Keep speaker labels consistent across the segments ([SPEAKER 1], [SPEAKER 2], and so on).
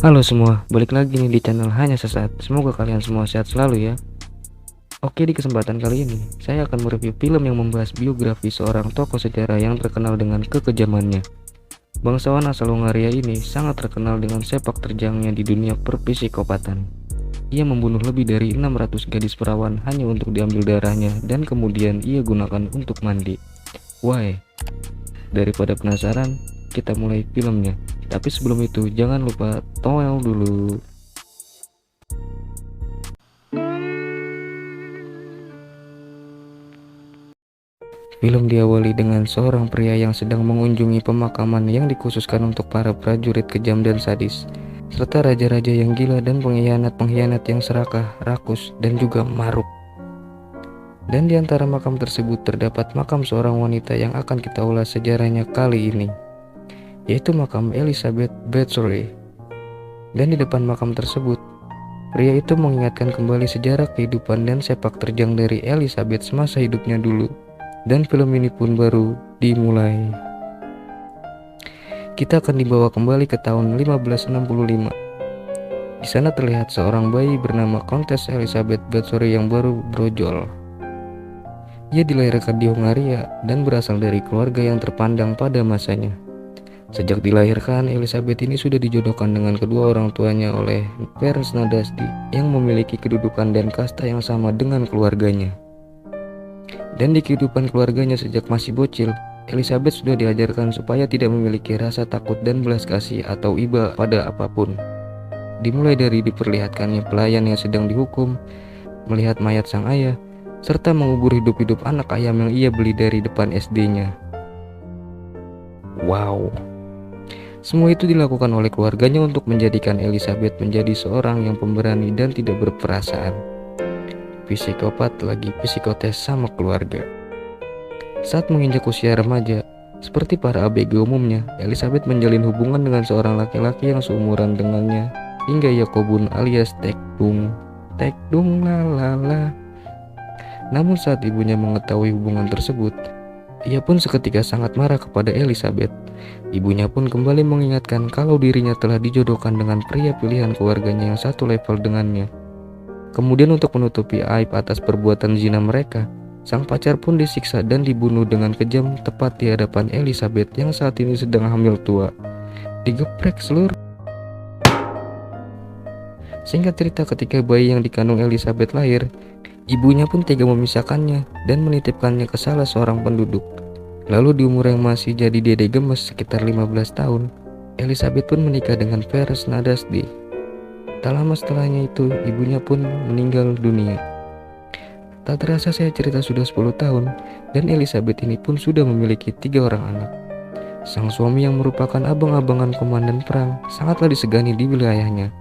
[SPEAKER 1] Halo semua, balik lagi nih di channel Hanya Sesaat. Semoga kalian semua sehat selalu ya. Oke, di kesempatan kali ini saya akan mereview film yang membahas biografi seorang tokoh sejarah yang terkenal dengan kekejamannya. Bangsawan asal Hongaria ini sangat terkenal dengan sepak terjangnya di dunia perpsikopatan. Ia membunuh lebih dari 600 gadis perawan hanya untuk diambil darahnya dan kemudian ia gunakan untuk mandi. Why? Daripada penasaran, kita mulai filmnya. Tapi sebelum itu, jangan lupa toel dulu. Film diawali dengan seorang pria yang sedang mengunjungi pemakaman yang dikhususkan untuk para prajurit kejam dan sadis, serta raja-raja yang gila dan pengkhianat-pengkhianat yang serakah, rakus, dan juga maruk. Dan di antara makam tersebut terdapat makam seorang wanita yang akan kita ulas sejarahnya kali ini, yaitu makam Elizabeth Bathory. Dan di depan makam tersebut, pria itu mengingatkan kembali sejarah kehidupan dan sepak terjang dari Elizabeth semasa hidupnya dulu. Dan film ini pun baru dimulai. Kita akan dibawa kembali ke tahun 1565. Di sana terlihat seorang bayi bernama Kontes Elizabeth Bathory yang baru brojol. Ia dilahirkan di Hongaria dan berasal dari keluarga yang terpandang pada masanya. Sejak dilahirkan, Elizabeth ini sudah dijodohkan dengan kedua orang tuanya oleh Ferenc Nadasdy yang memiliki kedudukan dan kasta yang sama dengan keluarganya. Dan di kehidupan keluarganya sejak masih bocil, Elizabeth sudah diajarkan supaya tidak memiliki rasa takut dan belas kasih atau iba pada apapun. Dimulai dari diperlihatkannya pelayan yang sedang dihukum, melihat mayat sang ayah, serta mengubur hidup-hidup anak ayam yang ia beli dari depan SD-nya. Wow. Semua itu dilakukan oleh keluarganya untuk menjadikan Elizabeth menjadi seorang yang pemberani dan tidak berperasaan. Psikopat lagi psikotes sama keluarga. Saat menginjak usia remaja, seperti para ABG umumnya, Elizabeth menjalin hubungan dengan seorang laki-laki yang seumuran dengannya hingga ia kobun alias tekdung lalala. Namun saat ibunya mengetahui hubungan tersebut, ia pun seketika sangat marah kepada Elizabeth. Ibunya pun kembali mengingatkan kalau dirinya telah dijodohkan dengan pria pilihan keluarganya yang satu level dengannya. Kemudian untuk menutupi aib atas perbuatan zina mereka, sang pacar pun disiksa dan dibunuh dengan kejam tepat di hadapan Elizabeth yang saat ini sedang hamil tua. Digeprek seluruh. Singkat cerita, ketika bayi yang dikandung Elizabeth lahir, ibunya pun tega memisahkannya dan menitipkannya ke salah seorang penduduk. Lalu di umur yang masih jadi dede gemes sekitar 15 tahun, Elizabeth pun menikah dengan Ferenc Nadasdy. Tak lama setelahnya itu, ibunya pun meninggal dunia. Tak terasa saya cerita sudah 10 tahun, dan Elizabeth ini pun sudah memiliki 3 orang anak. Sang suami yang merupakan abang-abangan komandan perang sangatlah disegani di wilayahnya.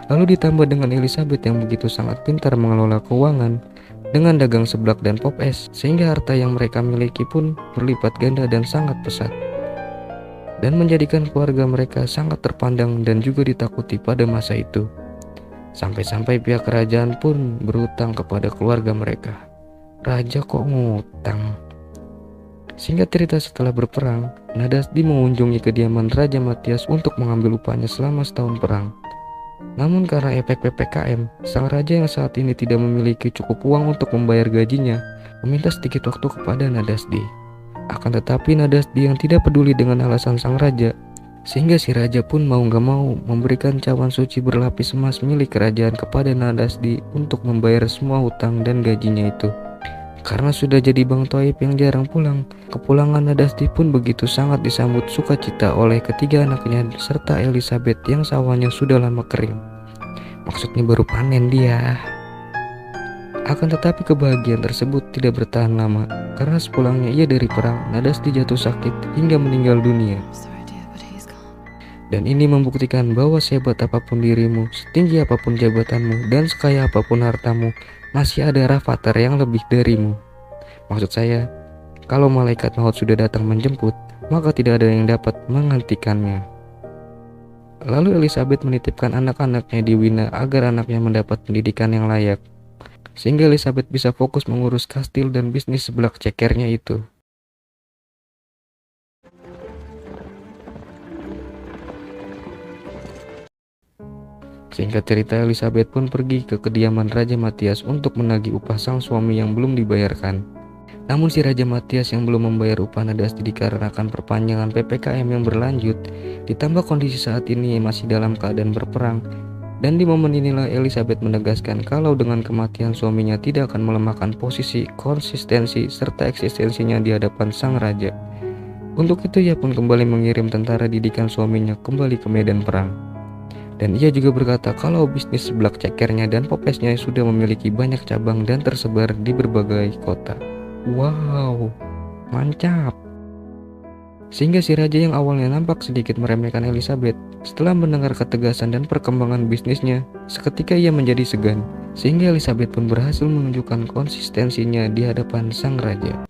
[SPEAKER 1] Lalu ditambah dengan Elizabeth yang begitu sangat pintar mengelola keuangan dengan dagang seblak dan pop es, sehingga harta yang mereka miliki pun berlipat ganda dan sangat pesat, dan menjadikan keluarga mereka sangat terpandang dan juga ditakuti pada masa itu. Sampai-sampai pihak kerajaan pun berutang kepada keluarga mereka. Raja kok ngutang? Singkat cerita, setelah berperang, Nadasdy mengunjungi kediaman Raja Matthias untuk mengambil upahnya selama setahun perang. Namun karena efek PPKM, sang raja yang saat ini tidak memiliki cukup uang untuk membayar gajinya, meminta sedikit waktu kepada Nadasdy. Akan tetapi Nadasdy yang tidak peduli dengan alasan sang raja, sehingga si raja pun mau gak mau memberikan cawan suci berlapis emas milik kerajaan kepada Nadasdy untuk membayar semua hutang dan gajinya itu. Karena sudah jadi Bang Toib yang jarang pulang, kepulangan Nadasdy pun begitu sangat disambut sukacita oleh ketiga anaknya serta Elizabeth yang sawahnya sudah lama kering. Maksudnya baru panen dia. Akan tetapi kebahagiaan tersebut tidak bertahan lama, karena sepulangnya ia dari perang, Nadasdy jatuh sakit hingga meninggal dunia. Dan ini membuktikan bahwa sehebat apapun dirimu, setinggi apapun jabatanmu, dan sekaya apapun hartamu, masih ada Rafathar yang lebih darimu. Maksud saya, kalau malaikat maut sudah datang menjemput, maka tidak ada yang dapat menghentikannya. Lalu Elizabeth menitipkan anak-anaknya di Wina agar anaknya mendapat pendidikan yang layak, sehingga Elizabeth bisa fokus mengurus kastil dan bisnis seblak cekernya itu. Singkat cerita, Elizabeth pun pergi ke kediaman Raja Matthias untuk menagih upah sang suami yang belum dibayarkan. Namun si Raja Matthias yang belum membayar upah Nadasti dikarenakan perpanjangan PPKM yang berlanjut, ditambah kondisi saat ini masih dalam keadaan berperang. Dan di momen inilah Elizabeth menegaskan kalau dengan kematian suaminya tidak akan melemahkan posisi, konsistensi, serta eksistensinya di hadapan sang raja. Untuk itu ia pun kembali mengirim tentara didikan suaminya kembali ke medan perang. Dan ia juga berkata kalau bisnis seblak cekernya dan popesnya sudah memiliki banyak cabang dan tersebar di berbagai kota. Wow, mantap. Sehingga si raja yang awalnya nampak sedikit meremehkan Elizabeth, setelah mendengar ketegasan dan perkembangan bisnisnya, seketika ia menjadi segan. Sehingga Elizabeth pun berhasil menunjukkan konsistensinya di hadapan sang raja.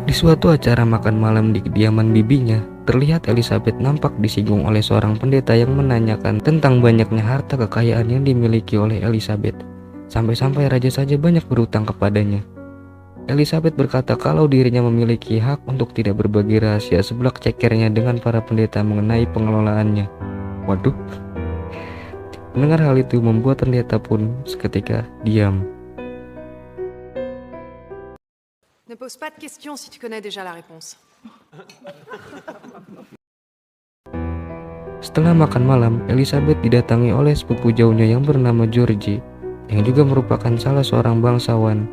[SPEAKER 1] Di suatu acara makan malam di kediaman bibinya, terlihat Elizabeth nampak disinggung oleh seorang pendeta yang menanyakan tentang banyaknya harta kekayaan yang dimiliki oleh Elizabeth. Sampai-sampai raja saja banyak berutang kepadanya. Elizabeth berkata kalau dirinya memiliki hak untuk tidak berbagi rahasia seblak cekernya dengan para pendeta mengenai pengelolaannya. Waduh. Mendengar hal itu membuat pendeta pun seketika diam.
[SPEAKER 2] Ne pose pas de questions si tu connais déjà la réponse.
[SPEAKER 1] Setelah makan malam, Elizabeth didatangi oleh sepupu jauhnya yang bernama Georgie, yang juga merupakan salah seorang bangsawan.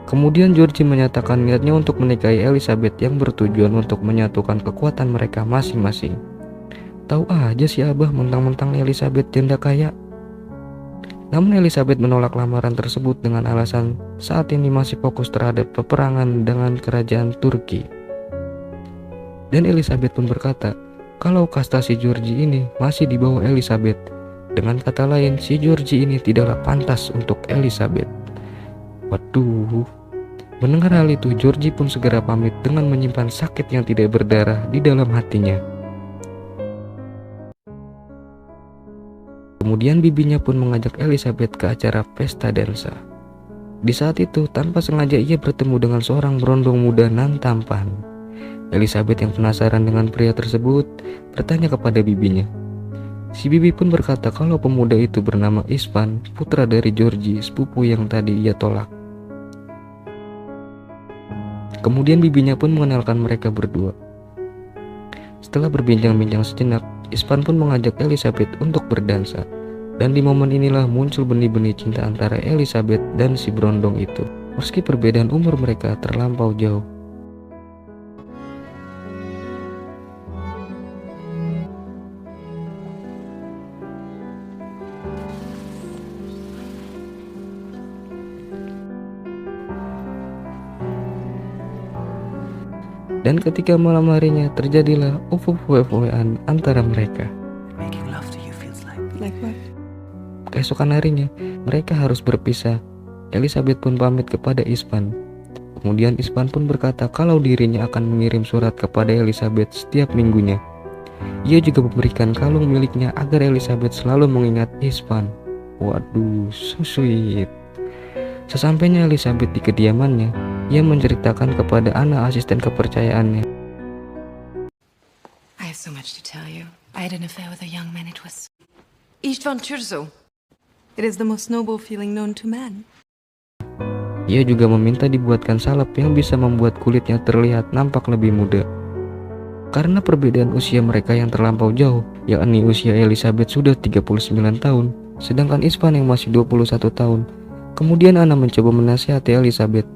[SPEAKER 1] Kemudian Georgie menyatakan niatnya untuk menikahi Elizabeth yang bertujuan untuk menyatukan kekuatan mereka masing-masing. Tahu aja si Abah mentang-mentang Elizabeth janda kaya. Namun Elizabeth menolak lamaran tersebut dengan alasan saat ini masih fokus terhadap peperangan dengan kerajaan Turki. Dan Elizabeth pun berkata kalau kasta si Georgie ini masih di bawah Elizabeth. Dengan kata lain, si Georgie ini tidaklah pantas untuk Elizabeth. Waduh. Mendengar hal itu, Georgie pun segera pamit dengan menyimpan sakit yang tidak berdarah di dalam hatinya. Kemudian bibinya pun mengajak Elizabeth ke acara pesta dansa. Di saat itu, tanpa sengaja ia bertemu dengan seorang berondong muda nan tampan. Elizabeth yang penasaran dengan pria tersebut bertanya kepada bibinya. Si bibi pun berkata kalau pemuda itu bernama Ispan, putra dari Georgie, sepupu yang tadi ia tolak. Kemudian bibinya pun mengenalkan mereka berdua. Setelah berbincang-bincang sejenak, Ispan pun mengajak Elizabeth untuk berdansa. Dan di momen inilah muncul benih-benih cinta antara Elizabeth dan si berondong itu. Meski perbedaan umur mereka terlampau jauh. Dan ketika malam harinya terjadilah ufuk-ufukan antara mereka. Keesokan harinya mereka harus berpisah. Elizabeth pun pamit kepada Ispan. Kemudian Ispan pun berkata kalau dirinya akan mengirim surat kepada Elizabeth setiap minggunya. Ia juga memberikan kalung miliknya agar Elizabeth selalu mengingat Ispan. Waduh, so sweet. Sesampainya Elizabeth di kediamannya, ia menceritakan kepada anak asisten kepercayaannya.
[SPEAKER 2] I have so much to tell you. I had an affair with a young man. It was Istvan Churzo. It is the most noble feeling known to man.
[SPEAKER 1] Ia juga meminta dibuatkan salep yang bisa membuat kulitnya terlihat nampak lebih muda. Karena perbedaan usia mereka yang terlampau jauh, yakni usia Elizabeth sudah 39 tahun, sedangkan Ispan yang masih 21 tahun. Kemudian Anna mencoba menasihati Elizabeth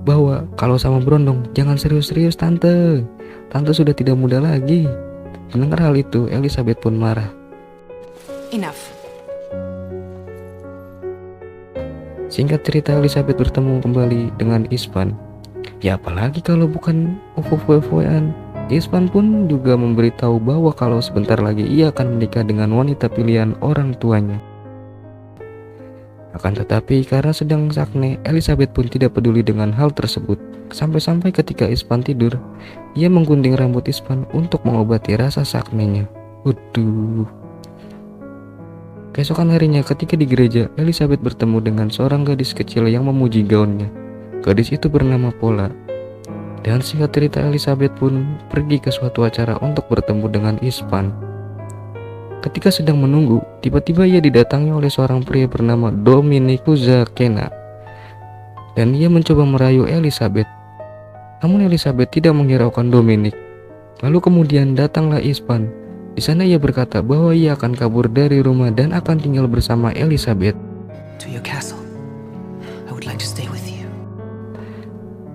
[SPEAKER 1] bahwa kalau sama berondong jangan serius-serius tante. Tante sudah tidak muda lagi. Mendengar hal itu, Elizabeth pun marah.
[SPEAKER 2] Enough.
[SPEAKER 1] Singkat cerita, Elizabeth bertemu kembali dengan Ispan. Ya apalagi kalau bukan ufuk-ufukan. Ispan pun juga memberitahu bahwa kalau sebentar lagi ia akan menikah dengan wanita pilihan orang tuanya. Akan tetapi karena sedang sakne, Elizabeth pun tidak peduli dengan hal tersebut. Sampai-sampai ketika Ispan tidur, ia menggunting rambut Ispan untuk mengobati rasa saknenya. Waduh. Keesokan harinya ketika di gereja, Elizabeth bertemu dengan seorang gadis kecil yang memuji gaunnya. Gadis itu bernama Paula. Dan singkat cerita, Elizabeth pun pergi ke suatu acara untuk bertemu dengan Ispan. Ketika sedang menunggu, tiba-tiba ia didatangi oleh seorang pria bernama Dominic Kuzakena. Dan ia mencoba merayu Elizabeth. Namun Elizabeth tidak menghiraukan Dominic. Lalu kemudian datanglah Ispan. Di sana ia berkata bahwa ia akan kabur dari rumah dan akan tinggal bersama Elizabeth.
[SPEAKER 3] To your castle. I would like to stay with you.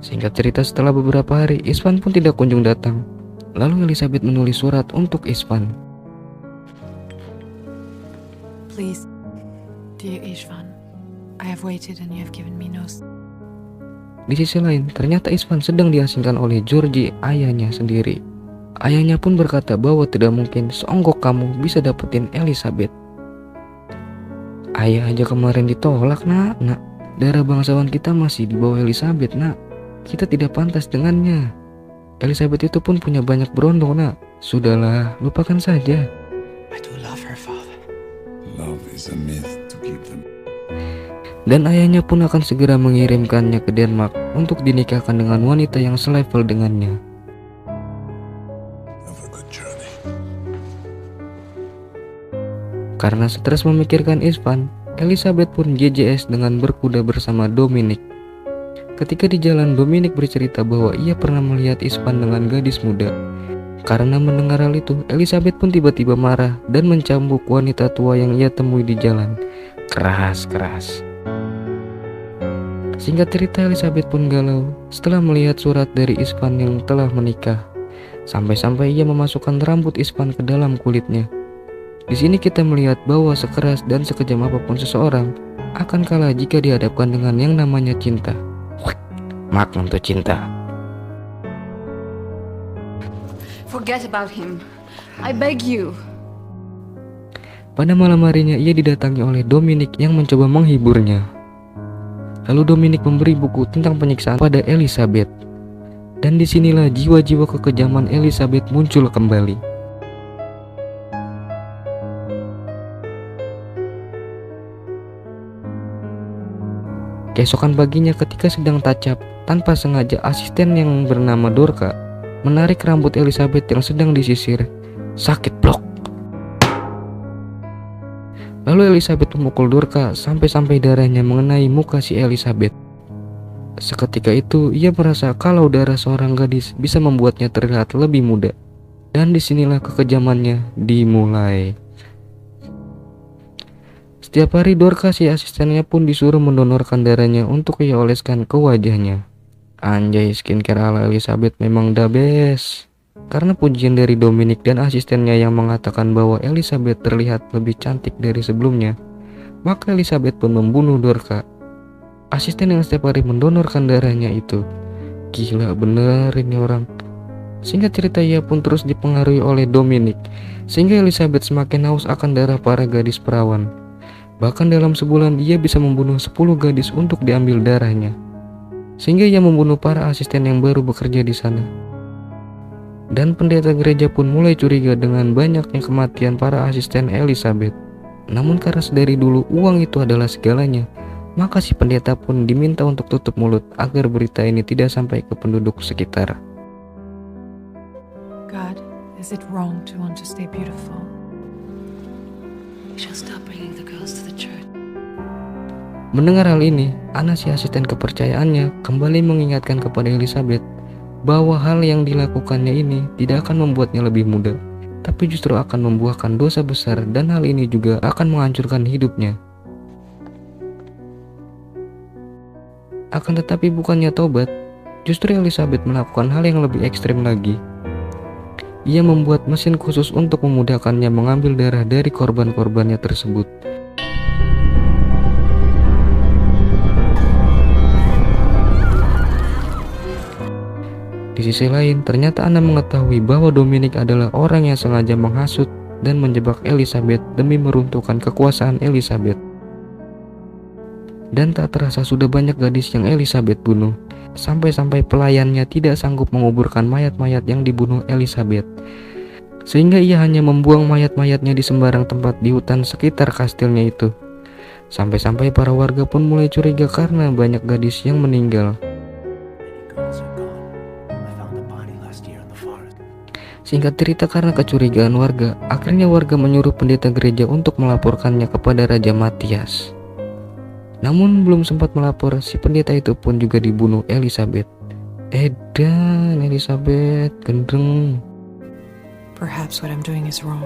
[SPEAKER 1] Singkat cerita, setelah beberapa hari, Ispan pun tidak kunjung datang. Lalu Elizabeth menulis surat untuk Ispan.
[SPEAKER 2] Please, dear Ishvan, I have waited and you have given me no.
[SPEAKER 1] Di sisi lain, ternyata Ispan sedang diasingkan oleh Georgie, ayahnya sendiri. Ayahnya pun berkata bahwa tidak mungkin seonggok kamu bisa dapetin Elizabeth. Ayah aja kemarin ditolak, nak. Darah bangsawan kita masih di bawah Elizabeth, nak. Kita tidak pantas dengannya. Elizabeth itu pun punya banyak berondong, nak. Sudahlah, lupakan saja.
[SPEAKER 3] I do love her, father.
[SPEAKER 4] Love is a myth to keep them.
[SPEAKER 1] Dan ayahnya pun akan segera mengirimkannya ke Denmark untuk dinikahkan dengan wanita yang selevel dengannya.
[SPEAKER 4] Have a good journey.
[SPEAKER 1] Karena stres memikirkan Ispan, Elizabeth pun JJS dengan berkuda bersama Dominic. Ketika di jalan, Dominic bercerita bahwa ia pernah melihat Ispan dengan gadis muda. Karena mendengar hal itu, Elizabeth pun tiba-tiba marah dan mencambuk wanita tua yang ia temui di jalan. Keras. Singkat cerita, Elizabeth pun galau setelah melihat surat dari Ispan yang telah menikah. Sampai-sampai ia memasukkan rambut Ispan ke dalam kulitnya. Di sini kita melihat bahwa sekeras dan sekejam apapun seseorang akan kalah jika dihadapkan dengan yang namanya cinta. Makna untuk cinta.
[SPEAKER 2] Forget about him. I beg you.
[SPEAKER 1] Pada malam harinya ia didatangi oleh Dominic yang mencoba menghiburnya. Lalu Dominic memberi buku tentang penyiksaan pada Elizabeth. Dan disinilah jiwa-jiwa kekejaman Elizabeth muncul kembali. Keesokan paginya ketika sedang tacap, tanpa sengaja asisten yang bernama Dorka menarik rambut Elizabeth yang sedang disisir. Sakit blok. Lalu Elizabeth memukul Dorka sampai-sampai darahnya mengenai muka si Elizabeth. Seketika itu ia merasa kalau darah seorang gadis bisa membuatnya terlihat lebih muda. Dan disinilah kekejamannya dimulai. Setiap hari Dorka si asistennya pun disuruh mendonorkan darahnya untuk ia oleskan ke wajahnya. Anjay, skincare ala Elizabeth memang the best. Karena pujian dari Dominic dan asistennya yang mengatakan bahwa Elizabeth terlihat lebih cantik dari sebelumnya, maka Elizabeth pun membunuh Dorka, asisten yang setiap hari mendonorkan darahnya itu. Gila bener ini orang. Singkat cerita, ia pun terus dipengaruhi oleh Dominic, sehingga Elizabeth semakin haus akan darah para gadis perawan. Bahkan dalam sebulan ia bisa membunuh 10 gadis untuk diambil darahnya, sehingga ia membunuh para asisten yang baru bekerja di sana. Dan pendeta gereja pun mulai curiga dengan banyaknya kematian para asisten Elizabeth. Namun karena sedari dulu uang itu adalah segalanya, maka si pendeta pun diminta untuk tutup mulut agar berita ini tidak sampai ke penduduk sekitar.
[SPEAKER 2] God, is it wrong to want to stay beautiful?
[SPEAKER 3] We shall stop bringing the girls to the church.
[SPEAKER 1] Mendengar hal ini, Anna si asisten kepercayaannya kembali mengingatkan kepada Elizabeth bahwa hal yang dilakukannya ini tidak akan membuatnya lebih muda, tapi justru akan membuahkan dosa besar dan hal ini juga akan menghancurkan hidupnya. Akan tetapi bukannya tobat, justru Elizabeth melakukan hal yang lebih ekstrim lagi. Ia membuat mesin khusus untuk memudahkannya mengambil darah dari korban-korbannya tersebut. Di sisi lain, ternyata Anna mengetahui bahwa Dominic adalah orang yang sengaja menghasut dan menjebak Elizabeth demi meruntuhkan kekuasaan Elizabeth. Dan tak terasa sudah banyak gadis yang Elizabeth bunuh, sampai-sampai pelayannya tidak sanggup menguburkan mayat-mayat yang dibunuh Elizabeth. Sehingga ia hanya membuang mayat-mayatnya di sembarang tempat di hutan sekitar kastilnya itu. Sampai-sampai para warga pun mulai curiga karena banyak gadis yang meninggal.
[SPEAKER 3] Many girls are gone.
[SPEAKER 1] Singkat cerita, karena kecurigaan warga, akhirnya warga menyuruh pendeta gereja untuk melaporkannya kepada Raja Matias. Namun belum sempat melapor, si pendeta itu pun juga dibunuh Elizabeth. Edan, Elizabeth, gendeng.
[SPEAKER 2] Perhaps what I'm doing is wrong.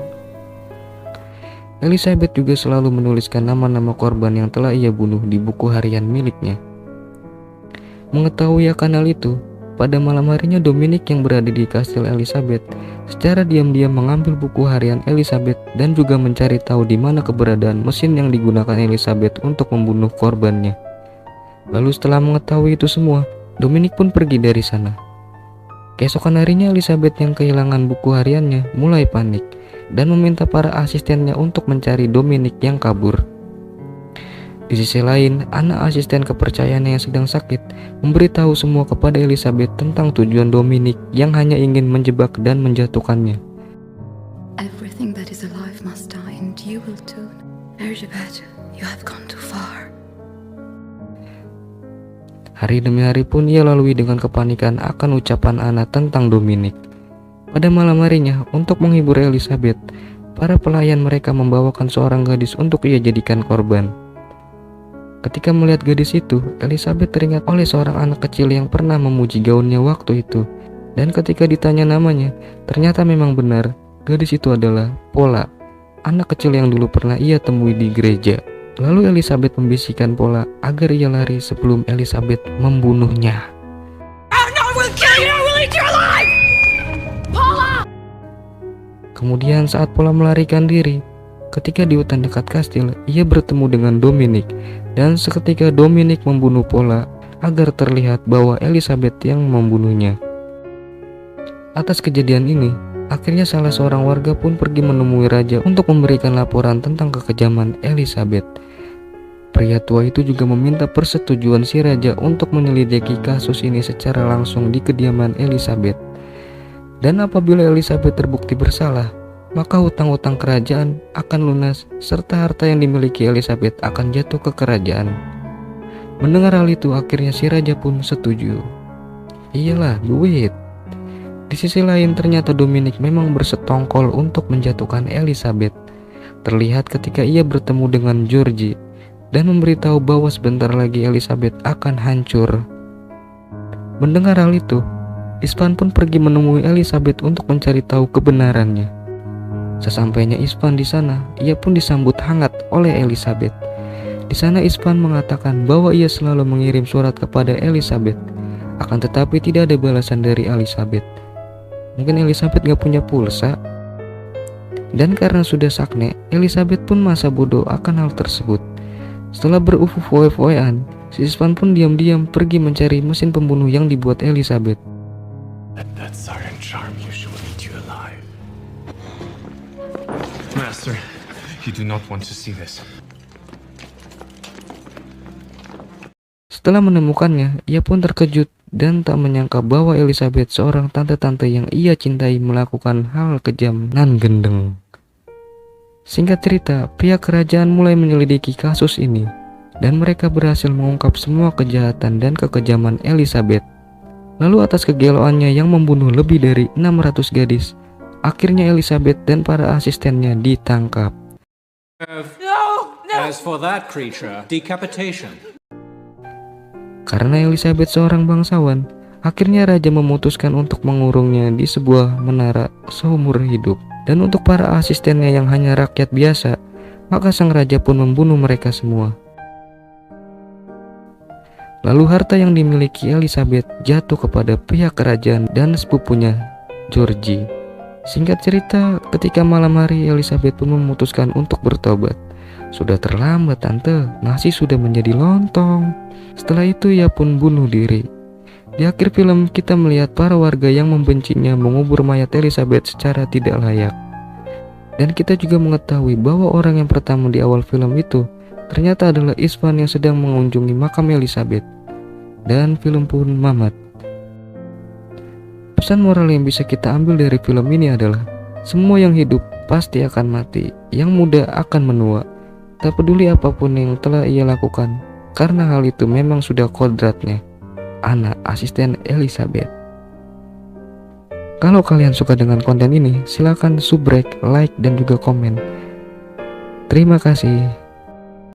[SPEAKER 1] Elizabeth juga selalu menuliskan nama-nama korban yang telah ia bunuh di buku harian miliknya. Mengetahui akan hal itu, pada malam harinya Dominic yang berada di kastil Elizabeth secara diam-diam mengambil buku harian Elizabeth dan juga mencari tahu di mana keberadaan mesin yang digunakan Elizabeth untuk membunuh korbannya. Lalu setelah mengetahui itu semua, Dominic pun pergi dari sana. Keesokan harinya Elizabeth yang kehilangan buku hariannya mulai panik dan meminta para asistennya untuk mencari Dominic yang kabur. Di sisi lain, anak asisten kepercayaannya yang sedang sakit memberitahu semua kepada Elizabeth tentang tujuan Dominic yang hanya ingin menjebak dan menjatuhkannya.
[SPEAKER 3] Everything that is alive must die, and you will too. Elizabeth, you have gone too far.
[SPEAKER 1] Hari demi hari pun ia lalui dengan kepanikan akan ucapan Anna tentang Dominic. Pada malam harinya, untuk menghibur Elizabeth, para pelayan mereka membawakan seorang gadis untuk ia jadikan korban. Ketika melihat gadis itu, Elizabeth teringat oleh seorang anak kecil yang pernah memuji gaunnya waktu itu. Dan ketika ditanya namanya, ternyata memang benar, gadis itu adalah Paula, anak kecil yang dulu pernah ia temui di gereja. Lalu Elizabeth membisikkan Paula agar ia lari sebelum Elizabeth membunuhnya. Kemudian saat Paula melarikan diri, ketika di hutan dekat kastil, ia bertemu dengan Dominic. Dan seketika Dominic membunuh Paula agar terlihat bahwa Elizabeth yang membunuhnya. Atas kejadian ini, akhirnya salah seorang warga pun pergi menemui raja untuk memberikan laporan tentang kekejaman Elizabeth. Pria tua itu juga meminta persetujuan si raja untuk menyelidiki kasus ini secara langsung di kediaman Elizabeth. Dan apabila Elizabeth terbukti bersalah, maka hutang-hutang kerajaan akan lunas serta harta yang dimiliki Elizabeth akan jatuh ke kerajaan. Mendengar hal itu, akhirnya si raja pun setuju. Iyalah, duit. Di sisi lain, ternyata Dominic memang bersetongkol untuk menjatuhkan Elizabeth. Terlihat ketika ia bertemu dengan Georgie dan memberitahu bahwa sebentar lagi Elizabeth akan hancur. Mendengar hal itu, Ispan pun pergi menemui Elizabeth untuk mencari tahu kebenarannya. Sesampainya Ispan di sana, ia pun disambut hangat oleh Elizabeth. Di sana Ispan mengatakan bahwa ia selalu mengirim surat kepada Elizabeth, akan tetapi tidak ada balasan dari Elizabeth. Mungkin Elizabeth gak punya pulsa. Dan karena sudah sakne, Elizabeth pun masa bodoh akan hal tersebut. Setelah berufuf-foe-foean, si Ispan pun diam-diam pergi mencari mesin pembunuh yang dibuat Elizabeth.
[SPEAKER 5] That Sergeant Charm usually eat you alive. Master, you do not want to see this.
[SPEAKER 1] Setelah menemukannya, ia pun terkejut dan tak menyangka bahwa Elizabeth, seorang tante-tante yang ia cintai, melakukan hal kejam nan gendeng. Singkat cerita, pihak kerajaan mulai menyelidiki kasus ini dan mereka berhasil mengungkap semua kejahatan dan kekejaman Elizabeth. Lalu atas kegeloannya yang membunuh lebih dari 600 gadis, akhirnya Elizabeth dan para asistennya ditangkap.
[SPEAKER 6] As for that creature, decapitation.
[SPEAKER 1] Karena Elizabeth seorang bangsawan, akhirnya raja memutuskan untuk mengurungnya di sebuah menara seumur hidup. Dan untuk para asistennya yang hanya rakyat biasa, maka sang raja pun membunuh mereka semua. Lalu harta yang dimiliki Elizabeth jatuh kepada pihak kerajaan dan sepupunya, Georgie. Singkat cerita, ketika malam hari Elizabeth pun memutuskan untuk bertobat. Sudah terlambat tante, nasi sudah menjadi lontong. Setelah itu ia pun bunuh diri. Di akhir film kita melihat para warga yang membencinya mengubur mayat Elizabeth secara tidak layak. Dan kita juga mengetahui bahwa orang yang pertama di awal film itu ternyata adalah Ispan yang sedang mengunjungi makam Elizabeth. Dan film pun mamat. Pesan moral yang bisa kita ambil dari film ini adalah semua yang hidup pasti akan mati, yang muda akan menua. Tak peduli apapun yang telah ia lakukan, karena hal itu memang sudah kodratnya. Anak asisten Elizabeth. Kalau kalian suka dengan konten ini, silakan subrek, like, dan juga komen. Terima kasih.